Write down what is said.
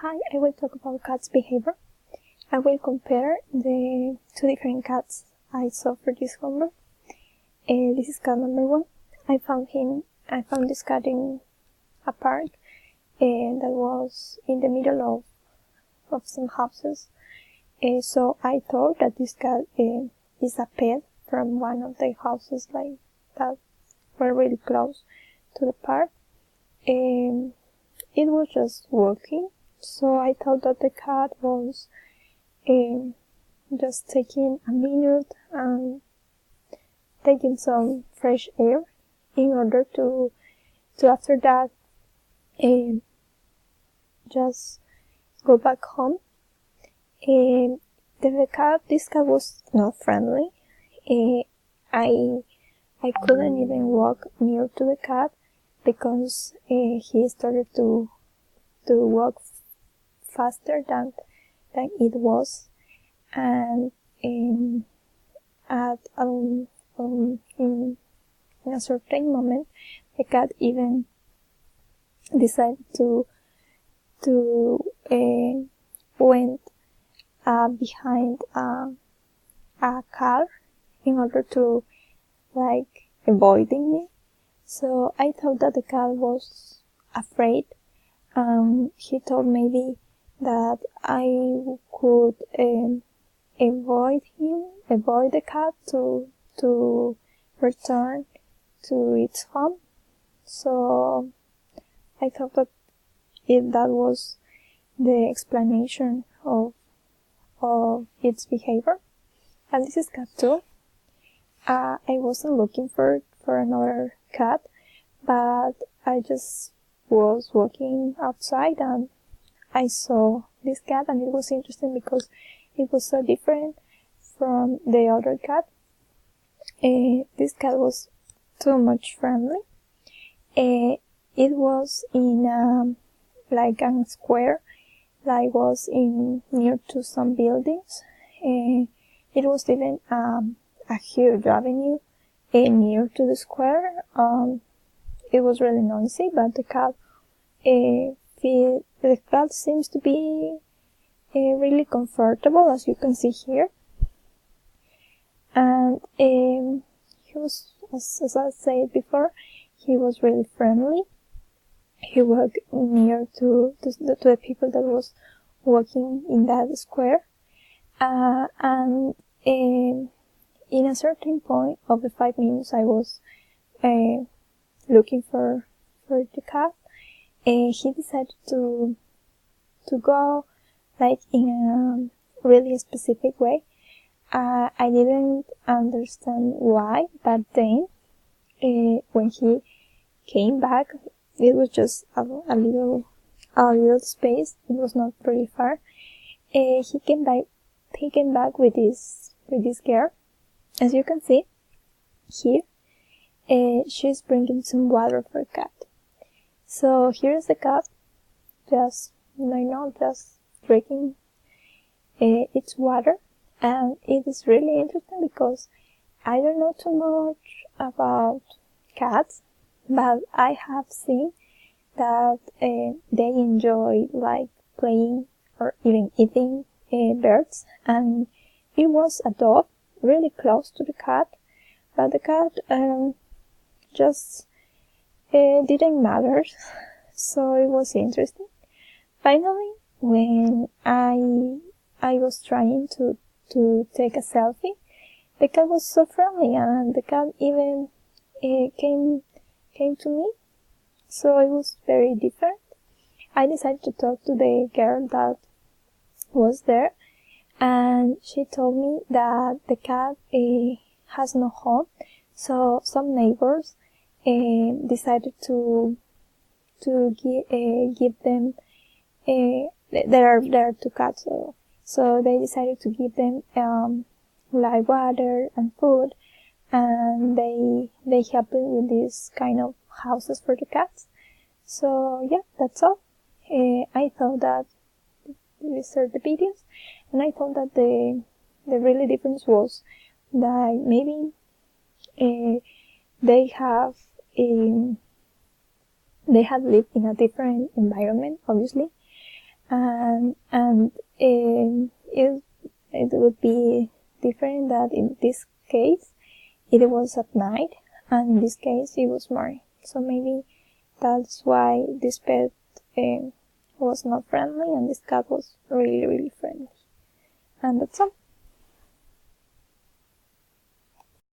Hi, I will talk about cats' behavior. I will compare the two different cats I saw for this homework. This is cat number 1. I found this cat in a park that was in the middle of some houses. So I thought that this cat is a pet from one of the houses like that were really close to the park. It was just walking, so I thought that the cat was just taking a minute and taking some fresh air in order to after that just go back home. This cat was not friendly. I couldn't even walk near to the cat because he started to walk faster than it was, and in a certain moment the cat even decided to went behind a car in order to avoiding me. So I thought that the cat was afraid. He thought maybe that I could avoid the cat to return to its home. So I thought that that was the explanation of its behavior. And this is cat 2. I wasn't looking for another cat, but I just was walking outside and I saw this cat, and it was interesting because it was so different from the other cat. This cat was too much friendly. It was in a square, was near to some buildings. It was even a huge avenue near to the square. It was really noisy, but the cat seems to be really comfortable, as you can see here. And he was, as I said before, he was really friendly. He walked near to the people that was walking in that square. And in a certain point of the 5 minutes I was looking for the cat, he decided to go in a really specific way. I didn't understand why, but then when he came back, it was just a little space. It was not really far. He came back with this girl. As you can see here, she's bringing some water for the cat. So here's the cat, just drinking its water, and it is really interesting because I don't know too much about cats, but I have seen that they enjoy playing or even eating birds, and it was a dog really close to the cat, but the cat just didn't matter. So it was interesting. Finally, when I was trying to take a selfie, the cat was so friendly, and the cat even came to me. So it was very different. I decided to talk to the girl that was there, and she told me that the cat has no home. So some neighbors decided to give them. There are 2 cats, so they decided to give them water and food, and they help them with this kind of houses for the cats. So yeah, that's all. I thought that these are the videos, and I thought that the really difference was that maybe they have lived in a different environment, obviously, it would be different that in this case it was at night, and in this case it was morning. So maybe that's why this pet was not friendly and this cat was really, really friendly. And that's all.